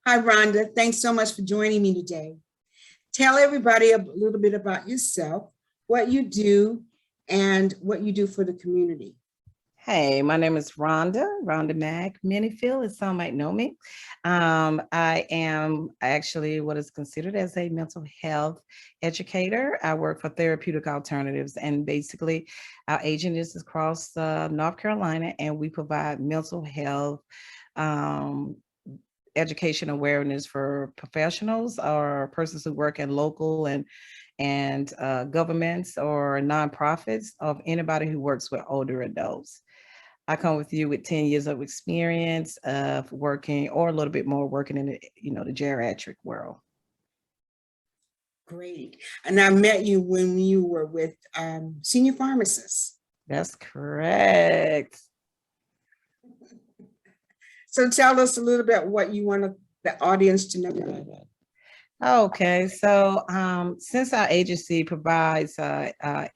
Hi, Rhonda. Thanks so much for joining me today. Tell everybody a little bit about yourself, what you do, and what you do for the community. Hey, my name is Rhonda Mack Minnifield, as some might know me. I am actually what is considered as a mental health educator. I work for Therapeutic Alternatives, and basically, our agent is across North Carolina, and we provide mental health um, education awareness for professionals or persons who work in local and governments or nonprofits of anybody who works with older adults. I come with you with 10 years of experience of working or a little bit more working in the geriatric world. Great. And I met you when you were with senior pharmacists. That's correct. So tell us a little bit what you want the audience to know about that. Okay, so since our agency provides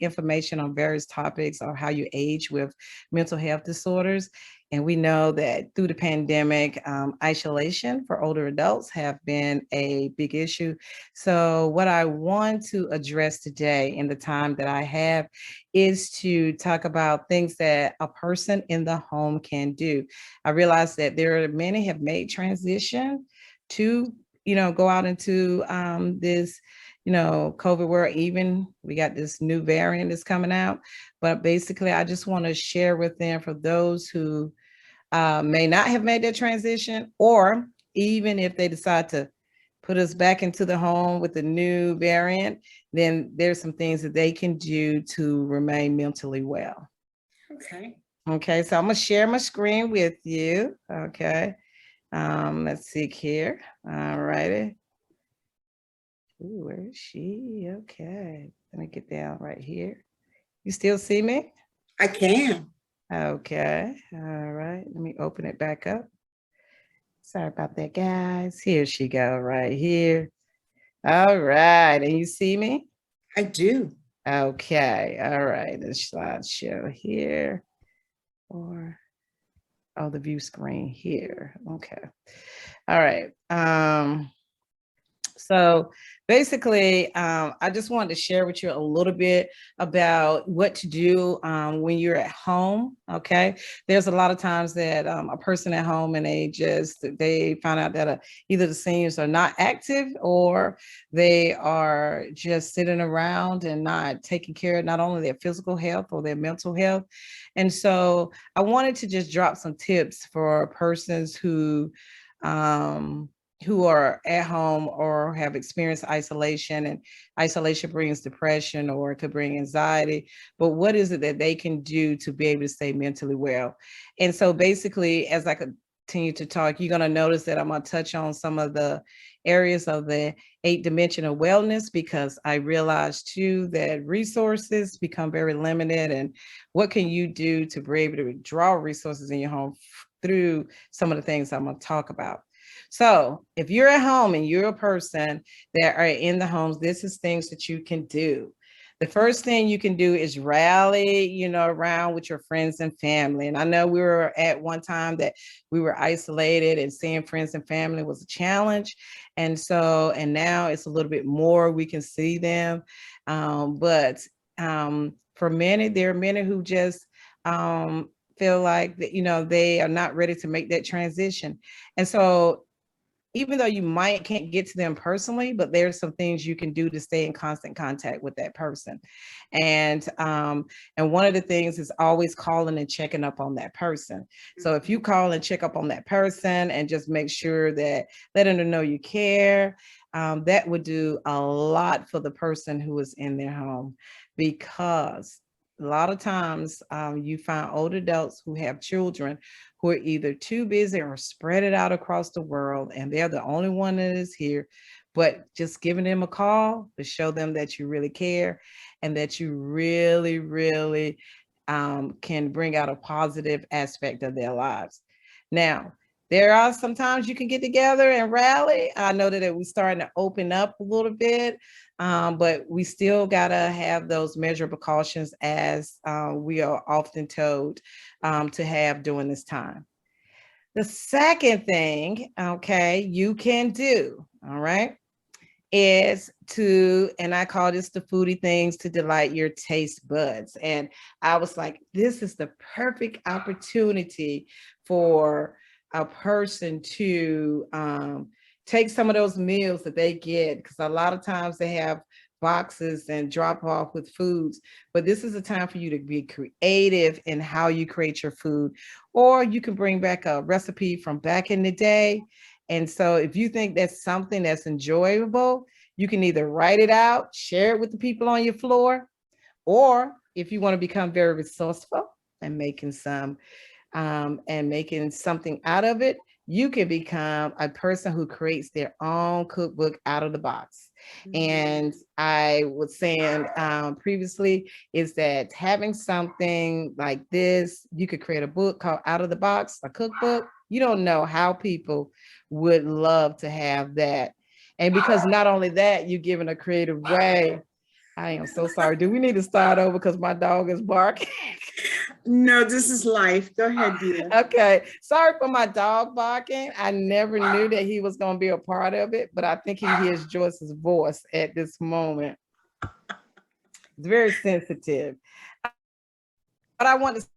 information on various topics or how you age with mental health disorders, and we know that through the pandemic, isolation for older adults have been a big issue. So what I want to address today in the time that I have is to talk about things that a person in the home can do. I realize that there are many have made transition to go out into this, COVID world. Even we got this new variant that's coming out. But basically, I just want to share with them for those who may not have made that transition, or even if they decide to put us back into the home with the new variant, then there's some things that they can do to remain mentally well. Okay. Okay, so I'm going to share my screen with you. Okay. Let's see here. All righty. Ooh, where is she? Okay. Let me get down right here. You still see me? I can. Okay. All right. Let me open it back up. Sorry about that, guys. Here she go, right here. All right. And you see me? I do. Okay. All right. The slideshow here. Or the view screen here. Okay. All right. So basically, I just wanted to share with you a little bit about what to do when you're at home. Okay, there's a lot of times that a person at home and they find out that either the seniors are not active or they are just sitting around and not taking care of not only their physical health or their mental health. And so I wanted to just drop some tips for persons who are at home or have experienced isolation, and isolation brings depression or it could bring anxiety. But what is it that they can do to be able to stay mentally well? And so basically, as I continue to talk, you're going to notice that I'm going to touch on some of the areas of the 8-dimensional wellness, because I realized too that resources become very limited. And what can you do to be able to draw resources in your home through some of the things I'm going to talk about? So if you're at home and you're a person that are in the homes, this is things that you can do. The first thing you can do is rally, around with your friends and family. And I know we were at one time that we were isolated and seeing friends and family was a challenge. And now it's a little bit more, we can see them. But for many, there are many who just feel like that, they are not ready to make that transition. And so even though you can't get to them personally, but there's some things you can do to stay in constant contact with that person. And one of the things is always calling and checking up on that person. So if you call and check up on that person and just make sure that let them know you care, that would do a lot for the person who is in their home. Because a lot of times you find older adults who have children who are either too busy or spread it out across the world, and they're the only one that is here. But just giving them a call to show them that you really care and that you really, really can bring out a positive aspect of their lives. Now, there are sometimes you can get together and rally. I know that we're starting to open up a little bit, but we still got to have those measured precautions as we are often told to have during this time. The second thing, okay, you can do, all right, is to, and I call this the foodie things to delight your taste buds. And I was like, this is the perfect opportunity for a person to take some of those meals that they get, because a lot of times they have boxes and drop off with foods, but this is a time for you to be creative in how you create your food, or you can bring back a recipe from back in the day. And so if you think that's something that's enjoyable, you can either write it out, share it with the people on your floor, or if you want to become very resourceful and making something out of it, you can become a person who creates their own cookbook out of the box. And I was saying previously is that having something like this, you could create a book called Out of the Box, a cookbook. You don't know how people would love to have that. And because not only that, you're given a creative way. I am so sorry. Do we need to start over because my dog is barking? No, this is life. Go ahead, dear. Okay. Sorry for my dog barking. I never knew that he was going to be a part of it, but I think he hears Joyce's voice at this moment. It's very sensitive. What I want to say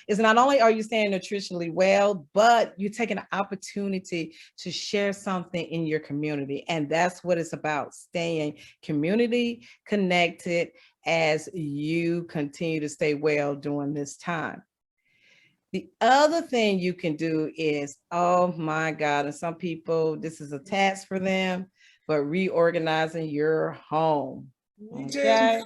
is not only are you staying nutritionally well, but you're taking an opportunity to share something in your community. And that's what it's about, staying community connected as you continue to stay well during this time. The other thing you can do is, oh my God, and some people, this is a task for them, but reorganizing your home. Okay.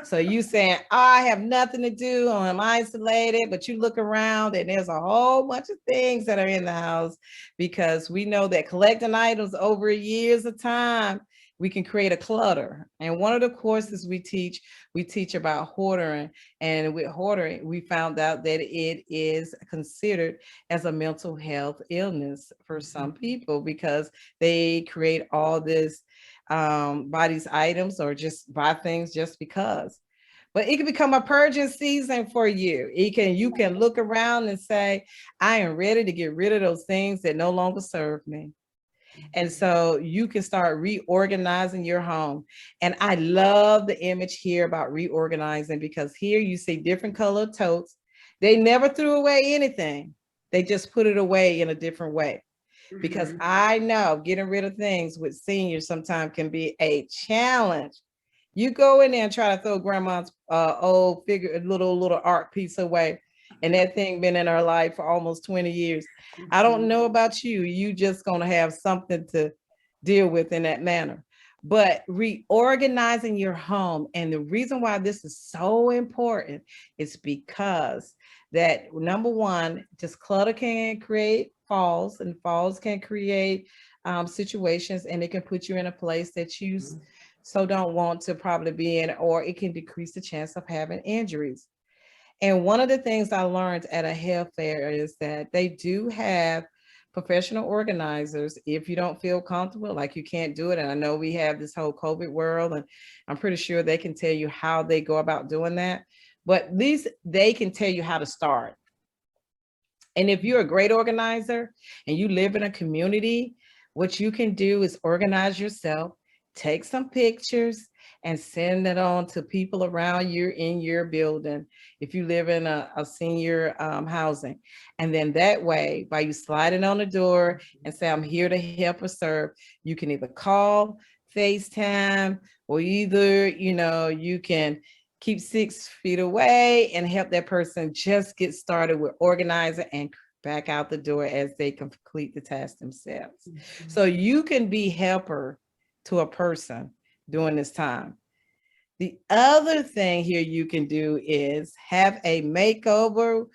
So you saying, oh, I have nothing to do, or I'm isolated, but you look around and there's a whole bunch of things that are in the house, because we know that collecting items over years of time, we can create a clutter. And one of the courses we teach about hoarding. And with hoarding, we found out that it is considered as a mental health illness for some people, because they create all this buy these items or just buy things just because. But it can become a purging season for you. You can look around and say, I am ready to get rid of those things that no longer serve me. And so you can start reorganizing your home. And I love the image here about reorganizing, because here you see different colored totes. They never threw away anything. They just put it away in a different way. Because I know getting rid of things with seniors sometimes can be a challenge. You go in there and try to throw grandma's old figure, little art piece away, and that thing been in her life for almost 20 years. I don't know about you. You just gonna have something to deal with in that manner. But reorganizing your home, and the reason why this is so important is because that, number one, just clutter can create falls, and falls can create situations, and it can put you in a place that you so don't want to probably be in, or it can decrease the chance of having injuries. And one of the things I learned at a health fair is that they do have professional organizers. If you don't feel comfortable, like you can't do it, and I know we have this whole COVID world, and I'm pretty sure they can tell you how they go about doing that, but at least they can tell you how to start. And if you're a great organizer and you live in a community, what you can do is organize yourself, take some pictures, and send it on to people around you in your building, if you live in a senior housing. And then that way, by you sliding on the door and say, I'm here to help or serve, you can either call, FaceTime, or either, you can keep 6 feet away and help that person just get started with organizing and back out the door as they complete the task themselves. So you can be helper to a person during this time. The other thing here you can do is have a makeover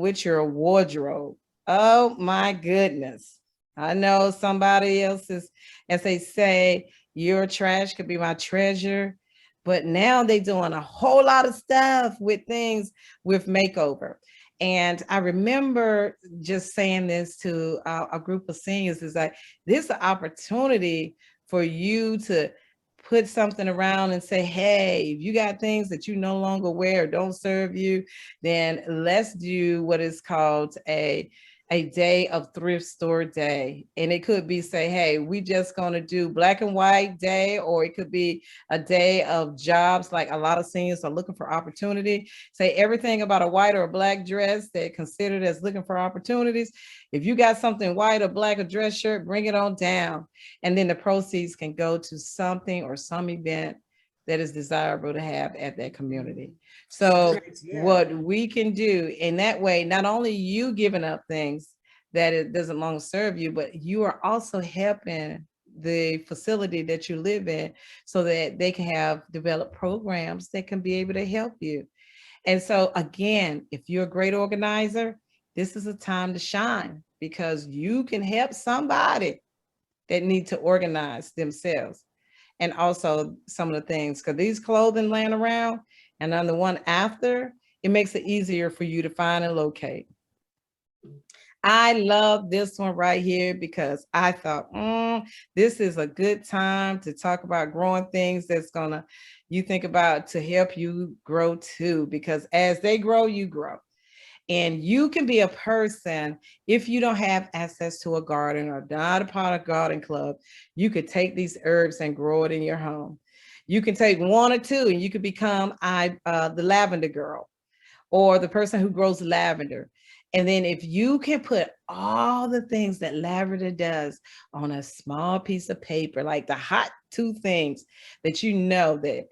with your wardrobe. Oh my goodness. I know somebody else's, as they say, your trash could be my treasure. But now they're doing a whole lot of stuff with things with makeover. And I remember just saying this to a group of seniors, is like, this is an opportunity for you to put something around and say, hey, if you got things that you no longer wear or don't serve you, then let's do what is called a a day of thrift store day. And it could be say, hey, we just going to do black and white day, or it could be a day of jobs. Like a lot of seniors are looking for opportunity. Say everything about a white or a black dress that considered as looking for opportunities. If you got something white or black, a dress shirt, bring it on down. And then the proceeds can go to something or some event that is desirable to have at that community. So what we can do in that way, not only you giving up things that it doesn't long serve you, but you are also helping the facility that you live in so that they can have developed programs that can be able to help you. And so again, if you're a great organizer, this is a time to shine because you can help somebody that need to organize themselves. And also some of the things, because these clothing laying around and on the one after, it makes it easier for you to find and locate. I love this one right here because I thought, this is a good time to talk about growing things that's gonna, you think about to help you grow too, because as they grow, you grow. And you can be a person, if you don't have access to a garden or not a part of garden club, you could take these herbs and grow it in your home. You can take one or two and you could become the lavender girl or the person who grows lavender. And then if you can put all the things that lavender does on a small piece of paper, like the hot two things that you know that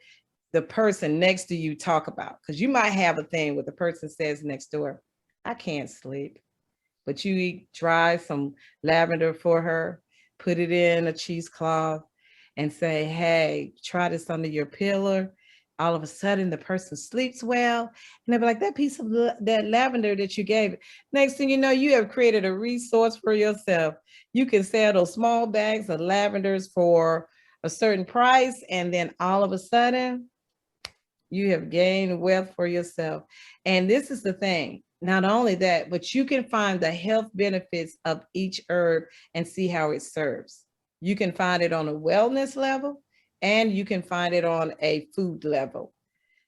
the person next to you talk about, because you might have a thing where the person says next door, I can't sleep, but you dry some lavender for her, put it in a cheesecloth and say, hey, try this under your pillow. All of a sudden the person sleeps well. And they'll be like, that piece of that lavender that you gave. Next thing you know, you have created a resource for yourself. You can sell those small bags of lavenders for a certain price. And then all of a sudden, you have gained wealth for yourself. And this is the thing, not only that, but you can find the health benefits of each herb and see how it serves. You can find it on a wellness level and you can find it on a food level.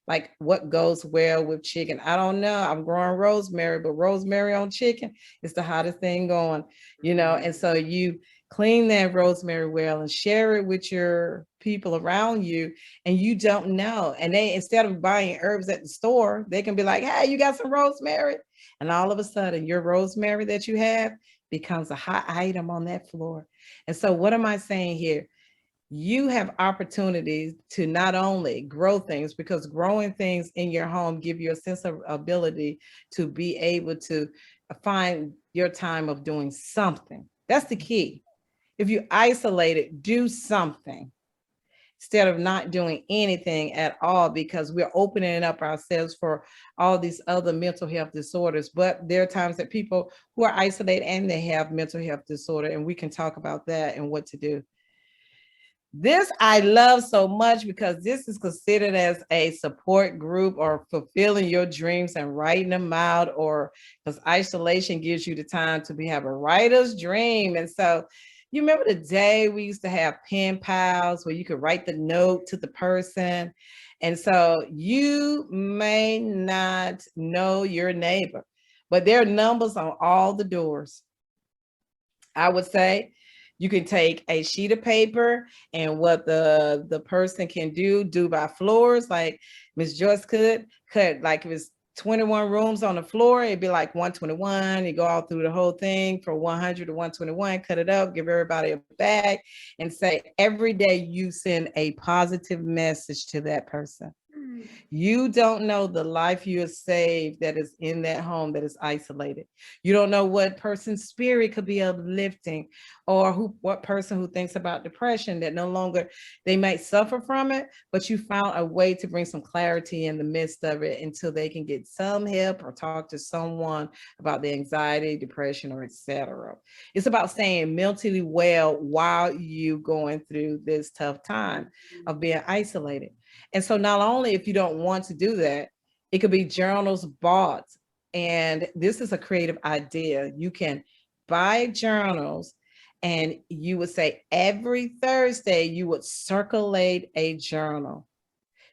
Like what goes well with chicken. I don't know. I'm growing rosemary, but rosemary on chicken is the hottest thing going, you know? And so you clean that rosemary well and share it with your people around you, and you don't know. And they, instead of buying herbs at the store, they can be like, hey, you got some rosemary? And all of a sudden your rosemary that you have becomes a hot item on that floor. And so what am I saying here? You have opportunities to not only grow things, because growing things in your home give you a sense of ability to be able to find your time of doing something. That's the key. If you isolate it, do something instead of not doing anything at all, because we're opening up ourselves for all these other mental health disorders. But there are times that people who are isolated and they have mental health disorder, and we can talk about that and what to do. This I love so much because this is considered as a support group or fulfilling your dreams and writing them out, or because isolation gives you the time to have a writer's dream. And so you remember the day we used to have pen pals where you could write the note to the person. And so you may not know your neighbor, but there are numbers on all the doors. I would say you can take a sheet of paper, and what the person can do by floors, like Miss Joyce could cut, like if it's 21 rooms on the floor, it'd be like 121. You go all through the whole thing from 100 to 121, cut it up, give everybody a bag, and say every day you send a positive message to that person. You don't know the life you have saved that is in that home that is isolated. You don't know what person's spirit could be uplifting, or what person who thinks about depression that no longer, they might suffer from it, but you found a way to bring some clarity in the midst of it until they can get some help or talk to someone about the anxiety, depression, or etc. It's about staying mentally well while you going through this tough time of being isolated. And so not only if you don't want to do that, it could be journals bought. And this is a creative idea. You can buy journals, and you would say every Thursday you would circulate a journal.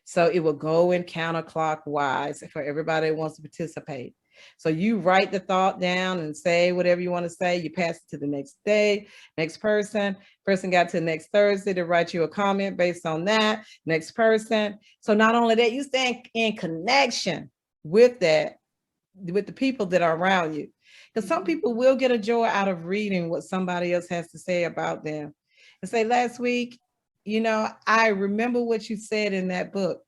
So it will go in counterclockwise for everybody that wants to participate. So you write the thought down and say whatever you want to say. You pass it to the next day, next person. Person got to next Thursday to write you a comment based on that. Next person. So not only that, you stay in connection with that, with the people that are around you. Because some people will get a joy out of reading what somebody else has to say about them. And say, last week, I remember what you said in that book.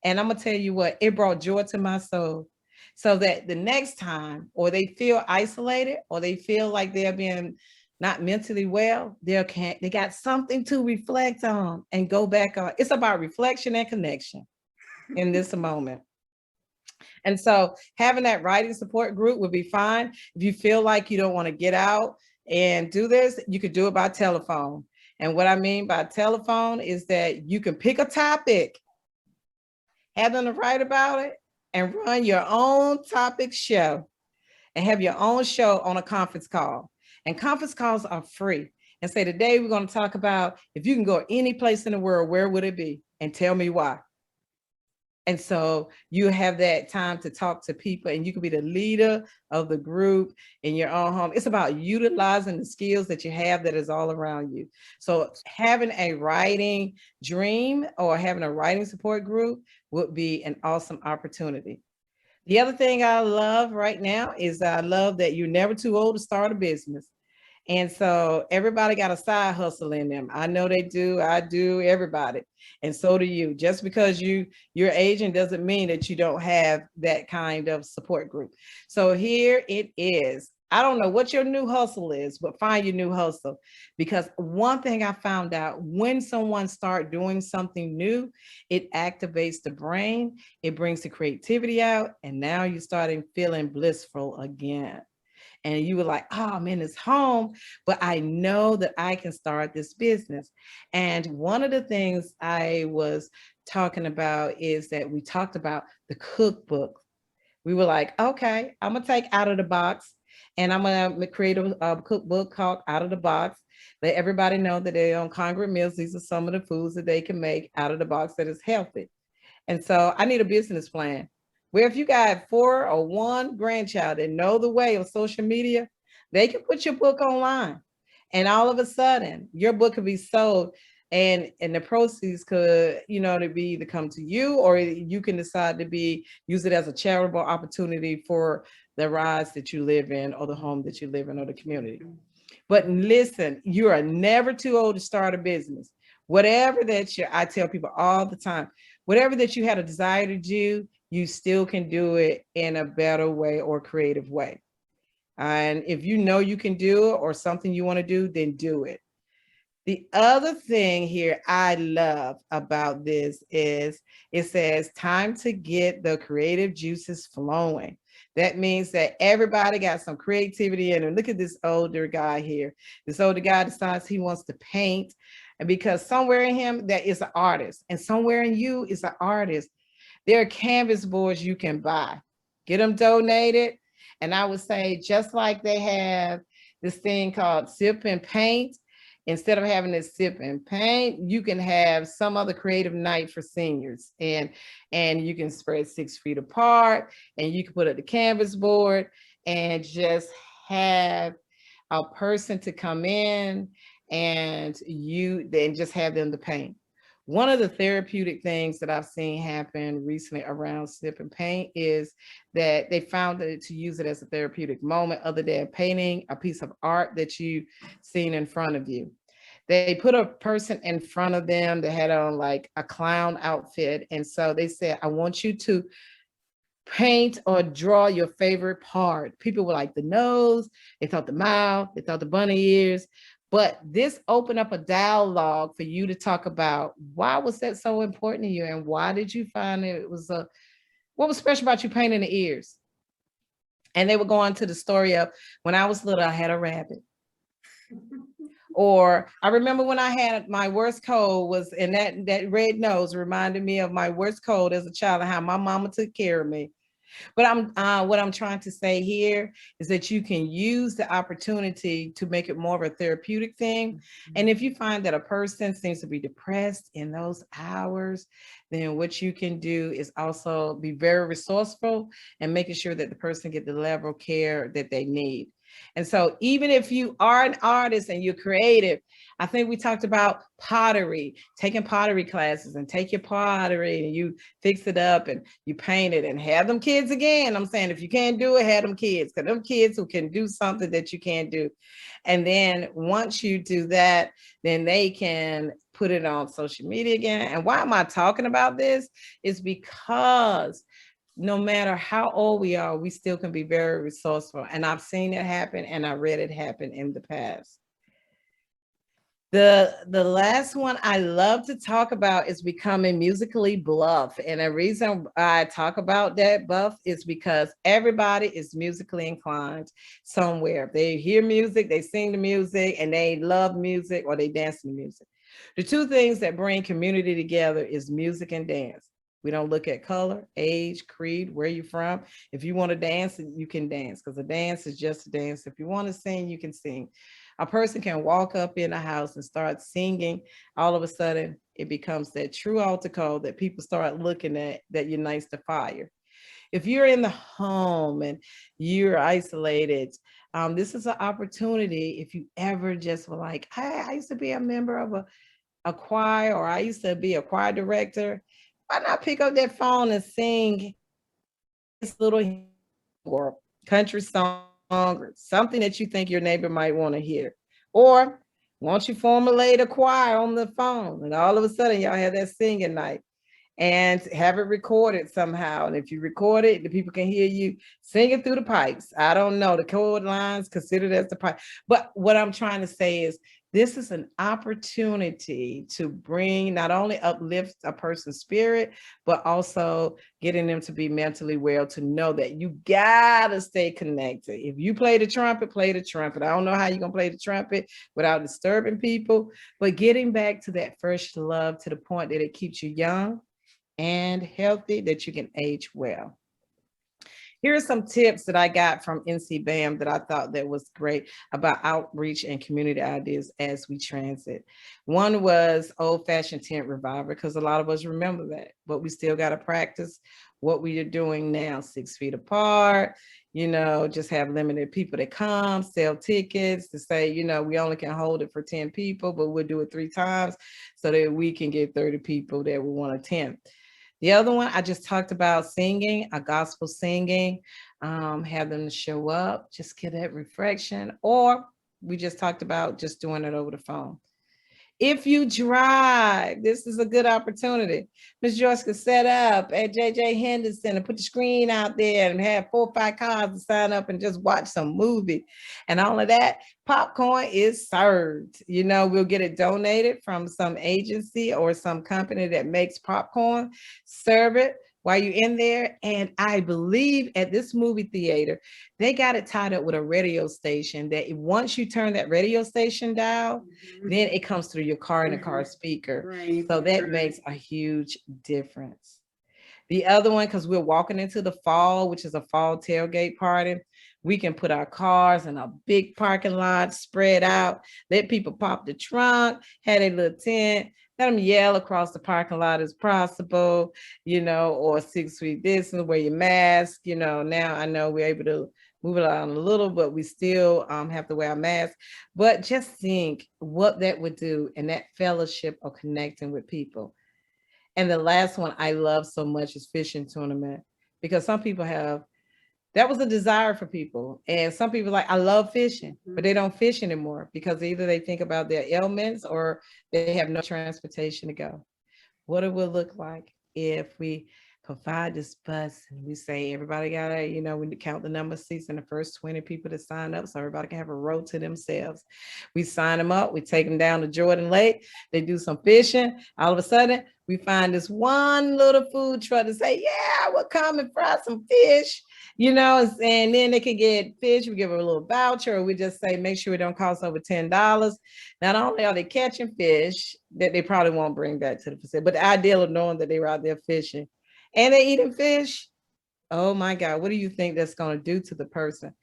And I'm going to tell you what, it brought joy to my soul. So that the next time, or they feel isolated, or they feel like they're being not mentally well, they got something to reflect on and go back on. It's about reflection and connection in this moment. And so having that writing support group would be fine. If you feel like you don't want to get out and do this, you could do it by telephone. And what I mean by telephone is that you can pick a topic, have them to write about it, and run your own topic show and have your own show on a conference call. And conference calls are free. And say, today we're going to talk about, if you can go any place in the world, where would it be? And tell me why. And so you have that time to talk to people, and you can be the leader of the group in your own home. It's about utilizing the skills that you have that is all around you. So having a writing dream or having a writing support group would be an awesome opportunity. The other thing I love right now is I love that you're never too old to start a business. And so everybody got a side hustle in them. I know they do. I do, everybody. And so do you. Just because you're aging doesn't mean that you don't have that kind of support group. So here it is. I don't know what your new hustle is, but find your new hustle. Because one thing I found out, when someone starts doing something new, it activates the brain, it brings the creativity out, and now you're starting feeling blissful again. And you were like, oh, I'm in this home, but I know that I can start this business. And one of the things I was talking about is that we talked about the cookbook. We were like, okay, I'm gonna take Out of the Box, and I'm gonna create a cookbook called Out of the Box. Let everybody know that they're on Congregate Meals. These are some of the foods that they can make out of the box that is healthy. And so I need a business plan where if you got 4 or 1 grandchild that know the way of social media, they can put your book online. And all of a sudden, your book could be sold, and the proceeds could, to be either come to you, or you can decide to use it as a charitable opportunity for the rise that you live in, or the home that you live in, or the community. But listen, you are never too old to start a business. Whatever I tell people all the time, whatever that you had a desire to do, you still can do it in a better way or creative way. And if you know you can do it, or something you want to do, then do it. The other thing here I love about this is it says time to get the creative juices flowing. That means that everybody got some creativity in them. Look at this older guy here. This older guy decides he wants to paint, and because somewhere in him there is an artist, and somewhere in you is an artist. There are canvas boards you can buy. Get them donated. And I would say, just like they have this thing called Sip and Paint, instead of having this Sip and Paint, you can have some other creative night for seniors. And you can spread 6 feet apart, and you can put up the canvas board and just have a person to come in, and you then just have them to paint. One of the therapeutic things that I've seen happen recently around Sip and Paint is that they found that to use it as a therapeutic moment, other than painting a piece of art that you've seen in front of you. They put a person in front of them that had on like a clown outfit. And so they said, I want you to paint or draw your favorite part. People were like the nose, they thought the mouth, they thought the bunny ears. But this opened up a dialogue for you to talk about, why was that so important to you, and why did you find it was what was special about you painting the ears? And they were going to the story of, when I was little, I had a rabbit. Or I remember when I had my worst cold was, and that red nose reminded me of my worst cold as a child, and how my mama took care of me. But what I'm trying to say here is that you can use the opportunity to make it more of a therapeutic thing. And if you find that a person seems to be depressed in those hours, then what you can do is also be very resourceful and making sure that the person get the level of care that they need. And so even if you are an artist and you're creative, I think we talked about pottery, taking pottery classes, and take your pottery and you fix it up and you paint it and have them kids again. I'm saying if you can't do it, have them kids, because them kids who can do something that you can't do. And then once you do that, then they can put it on social media again. And why am I talking about this? Is because no matter how old we are, we still can be very resourceful. And I've seen it happen and I read it happen in the past. The last one I love to talk about is becoming musically bluff. And the reason I talk about that buff is because everybody is musically inclined somewhere. They hear music, they sing the music, and they love music or they dance to music. The two things that bring community together is music and dance. We don't look at color, age, creed, where you're from. If you want to dance, you can dance, because a dance is just a dance. If you want to sing, you can sing. A person can walk up in a house and start singing. All of a sudden, it becomes that true altar call that people start looking at, that unites the fire. If you're in the home and you're isolated, this is an opportunity. If you ever just were like, I used to be a member of a choir, or I used to be a choir director, why not pick up that phone and sing this little or country song or something that you think your neighbor might want to hear? Or once you formulate a choir on the phone and all of a sudden y'all have that singing night, and have it recorded somehow. And if you record it, the people can hear you singing through the pipes. I don't know, the chord lines considered as the pipe. But what I'm trying to say is this is an opportunity to bring, not only uplift a person's spirit, but also getting them to be mentally well, to know that you gotta stay connected. If you play the trumpet, play the trumpet. I don't know how you're gonna play the trumpet without disturbing people, but getting back to that first love, to the point that it keeps you young and healthy, that you can age well. Here are some tips that I got from NC BAM that I thought that was great about outreach and community ideas as we transit. One was old-fashioned tent revival, because a lot of us remember that, but we still got to practice what we are doing now, 6 feet apart, just have limited people that come, sell tickets to say, we only can hold it for 10 people, but we'll do it 3 times so that we can get 30 people that we want to attend. The other one, I just talked about singing, a gospel singing, have them show up, just get that reflection, or we just talked about just doing it over the phone. If you drive, this is a good opportunity. Ms. Joyce could set up at JJ Henderson and put the screen out there and have 4 or 5 cars to sign up and just watch some movie. And all of that, popcorn is served. We'll get it donated from some agency or some company that makes popcorn. Serve it while you're in there. And I believe at this movie theater, they got it tied up with a radio station that once you turn that radio station dial, then it comes through your car and a car speaker. Right. So that makes a huge difference. The other one, because we're walking into the fall, which is a fall tailgate party, we can put our cars in a big parking lot, spread out, let people pop the trunk, have a little tent, let them yell across the parking lot as possible, or 6 feet distance, wear your mask. Now I know we're able to move it on a little, but we still have to wear a mask. But just think what that would do, and that fellowship of connecting with people. And the last one I love so much is fishing tournament, because some people that was a desire for people. And some people like, I love fishing, but they don't fish anymore because either they think about their ailments or they have no transportation to go. What it will look like if we provide this bus and we say everybody gotta, we count the number of seats and the first 20 people to sign up so everybody can have a row to themselves. We sign them up, we take them down to Jordan Lake, they do some fishing. All of a sudden, we find this one little food truck to say, yeah, we'll come and fry some fish, and then they can get fish. We give them a little voucher, or we just say, make sure it don't cost over $10. Not only are they catching fish that they probably won't bring back to the facility, but the idea of knowing that they were out there fishing and they're eating fish, Oh my God, what do you think that's going to do to the person?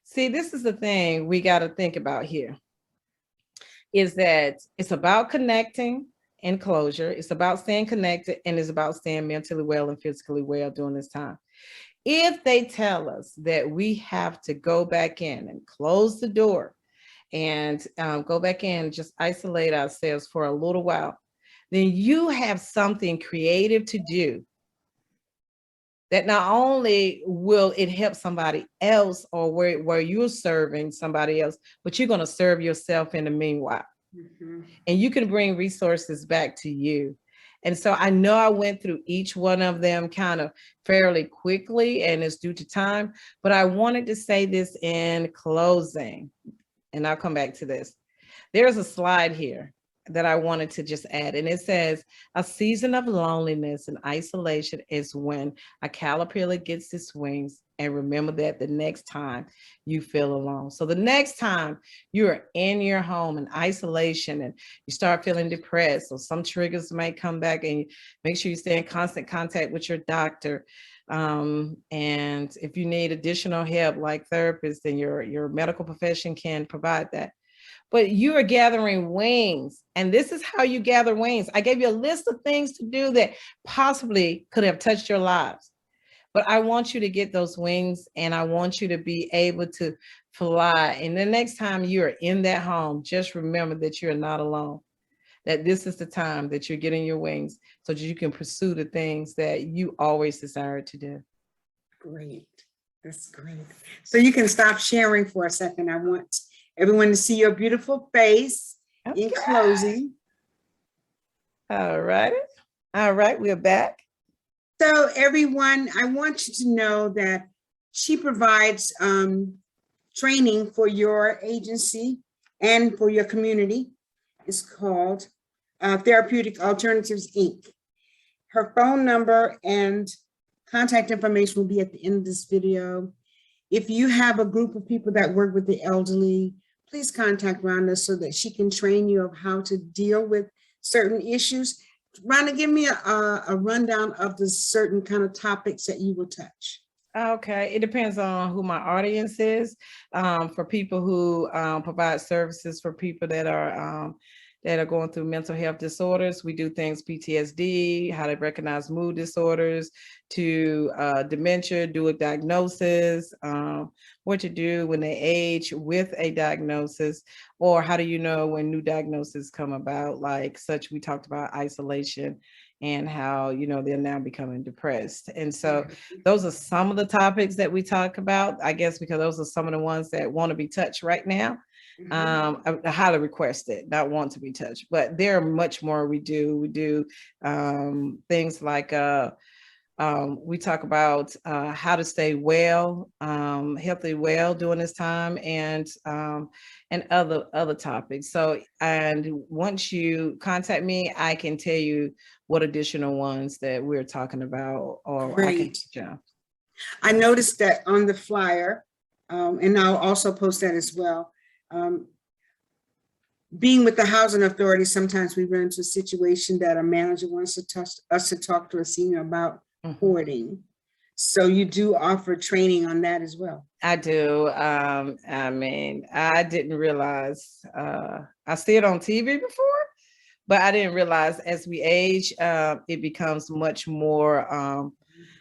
See, this is the thing we got to think about here, is that it's about connecting and closure. It's about staying connected, and it's about staying mentally well and physically well during this time. If they tell us that we have to go back in and close the door and go back in and just isolate ourselves for a little while, then you have something creative to do that not only will it help somebody else, or where you're serving somebody else, but you're going to serve yourself in the meanwhile. Mm-hmm. And you can bring resources back to you. And so I know I went through each one of them kind of fairly quickly, and it's due to time, but I wanted to say this in closing, and I'll come back to this. There's a slide here that I wanted to just add, and it says, a season of loneliness and isolation is when a caterpillar gets its wings. And remember that the next time you feel alone. So the next time you're in your home in isolation and you start feeling depressed, or some triggers might come back, and make sure you stay in constant contact with your doctor. And if you need additional help, like therapists, then your medical profession can provide that. But you are gathering wings, and this is how you gather wings. I gave you a list of things to do that possibly could have touched your lives, but I want you to get those wings, and I want you to be able to fly. And the next time you're in that home, just remember that you're not alone, that this is the time that you're getting your wings so that you can pursue the things that you always desired to do. Great. That's great. So you can stop sharing for a second. I want everyone to see your beautiful face in closing. All right. All right, we're back. So everyone, I want you to know that she provides training for your agency and for your community. It's called Therapeutic Alternatives Inc. Her phone number and contact information will be at the end of this video. If you have a group of people that work with the elderly, please contact Rhonda so that she can train you of how to deal with certain issues. Rhonda, give me a rundown of the certain kind of topics that you will touch. Okay, it depends on who my audience is. For people who provide services for people that are going through mental health disorders, we do things PTSD, how to recognize mood disorders, to dementia, do a diagnosis, what to do when they age with a diagnosis, or how do you know when new diagnoses come about, like such we talked about isolation and how, you know, they're now becoming depressed. And so those are some of the topics that we talk about, I guess, because those are some of the ones that want to be touched right now. I highly request it, not want to be touched, but there are much more we do. We do things like we talk about how to stay well, healthy, well during this time, and other topics. So, and once you contact me, I can tell you what additional ones that we're talking about, or Great. I noticed that on the flyer, and I'll also post that as well. Being with the housing authority, sometimes we run into a situation that a manager wants us to talk to a senior about hoarding. So you do offer training on that as well. I do. I mean, I didn't realize, I see it on TV before, but I didn't realize as we age, it becomes much more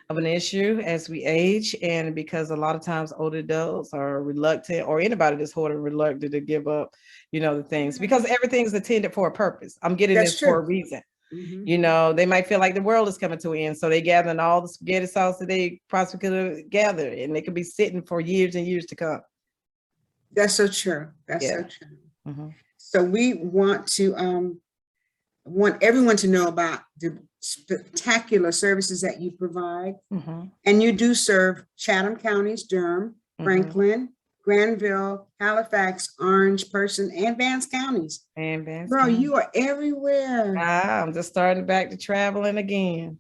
of an issue as we age. And because a lot of times older adults are reluctant, or anybody that's hoarding, reluctant to give up, you know, the things, because everything's intended for a purpose. I'm getting this for a reason. You know, they might feel like the world is coming to an end, so they gathering all the spaghetti sauce that they possibly could have gathered, and they could be sitting for years and years to come. That's so true. That's so true. So we want to want everyone to know about the spectacular services that you provide. And you do serve Chatham counties, Durham, Franklin, Granville, Halifax, Orange, Person, and Vance counties. Bro, you are everywhere. I'm just starting back to traveling again.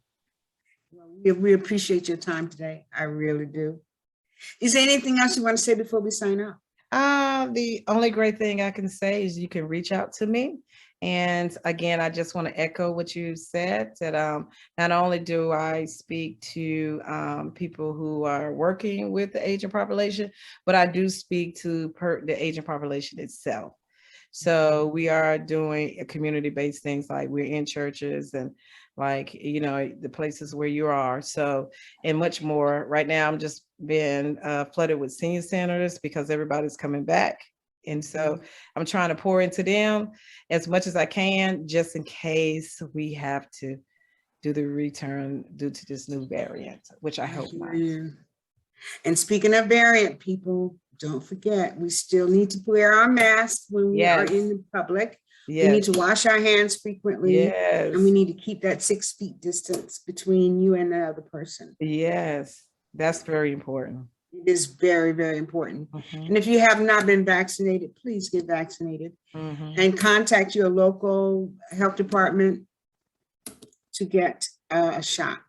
Well, we appreciate your time today. I really do. Is there anything else you want to say before we sign off? The only great thing I can say is you can reach out to me. And again, I just want to echo what you said, that not only do I speak to people who are working with the aging population, but I do speak to the aging population itself. So we are doing community-based things, like we're in churches and like, you know, the places where you are. So, and much more. Right now, I'm just being flooded with senior centers because everybody's coming back. And so I'm trying to pour into them as much as I can, just in case we have to do the return due to this new variant, which I hope not. And speaking of variant, people, don't forget, we still need to wear our masks when we are in the public. We need to wash our hands frequently. And we need to keep that 6 feet distance between you and the other person. Yes, that's very important. It is very, very important. And if you have not been vaccinated, please get vaccinated and contact your local health department to get a shot.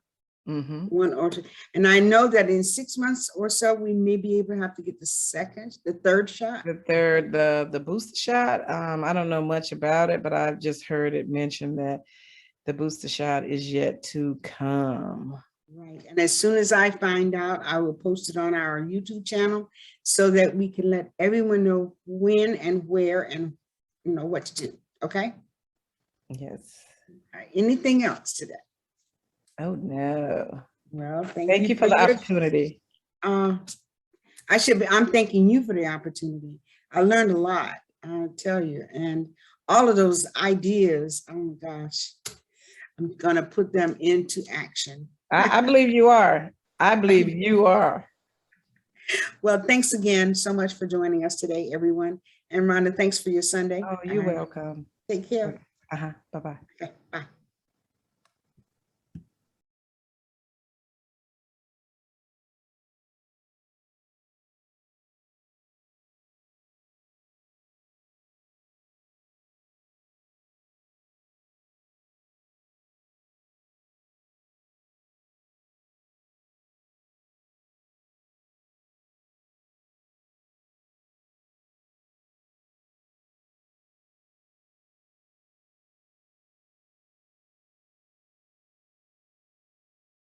One or two. And I know that in 6 months or so, we may be able to have to get the third shot. The booster shot. I don't know much about it, but I've just heard it mentioned that the booster shot is yet to come. Right. And as soon as I find out, I will post it on our YouTube channel so that we can let everyone know when and where and what to do. Okay. Yes. All right. Anything else today? Oh no. Well, thank you for the opportunity. I'm thanking you for the opportunity. I learned a lot, I tell you, and all of those ideas, oh my gosh, I'm gonna put them into action. I believe you are. I believe you are. Well, thanks again so much for joining us today, everyone. And Rhonda, thanks for your Sunday. Oh, you're welcome. Take care. Bye-bye. Okay, bye.